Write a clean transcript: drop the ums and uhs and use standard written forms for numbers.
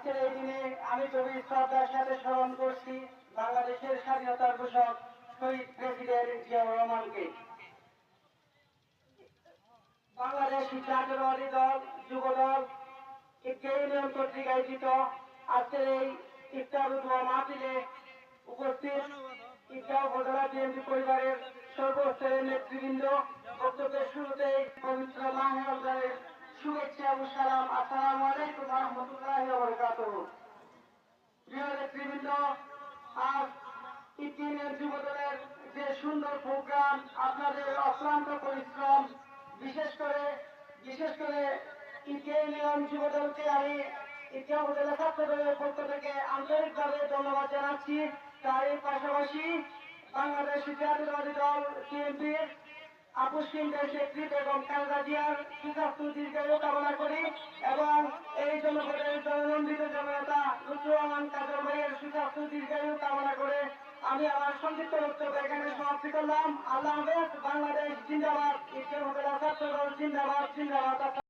আজকের এই দিনে আমি গভীর শ্রদ্ধার সাথে স্মরণ করছি বাংলাদেশের স্বাধীনতার ঘোষক শহীদ প্রেসিডেন্ট জিয়াউর রহমানকে। বাংলাদেশ জাতীয়তাবাদী দল যুব দল ইউনিয়ন কর্তৃক আয়োজিত আজকের এই ইফতার উদ্বোধন মাহফিলে উপস্থিত ঈদগাঁও উপজেলা বিএনপি পরিবারের সর্বস্তরের নেতৃবৃন্দ বক্তব্যের শুরুতেই পবিত্র মাহে রমজানের শুভেচ্ছা ও সালাম। আসসালামু আলাইকুম ওয়া রাহমাতুল্লাহি ওয়া বারাকাতুহু। প্রিয় নেতৃবৃন্দ, আজ ইউনিয়ন যুব দলের যে সুন্দর প্রোগ্রাম, আপনাদের অক্লান্ত পরিশ্রম, বিশেষ করে ইউনিয়ন যুব দলকে আমি ঈদগাঁও উপজেলা ছাত্র দলের পক্ষ থেকে আন্তরিকভাবে ধন্যবাদ জানাচ্ছি। তার পাশাপাশি বাংলাদেশ জাতীয়তাবাদী দল বিএনপির আপুসিন দেশনেত্রী বেগম খালেদা জিয়ার সুস্বাস্থ্য দীর্ঘায়ু কামনা করি এবং এই জনপদের জননন্দিত জননেতা লুৎফুর রহমান কাজল ভাইয়ের সুস্বাস্থ্য দীর্ঘায়ু কামনা করে আমি আমার সংক্ষিপ্ত বক্তব্য এখানে সমাপ্তি করলাম। আল্লাহ হাফেজ। বাংলাদেশ জিন্দাবাদ। ঈদগাঁও উপজেলা ছাত্র দল জিন্দাবাদ জিন্দাবাদ।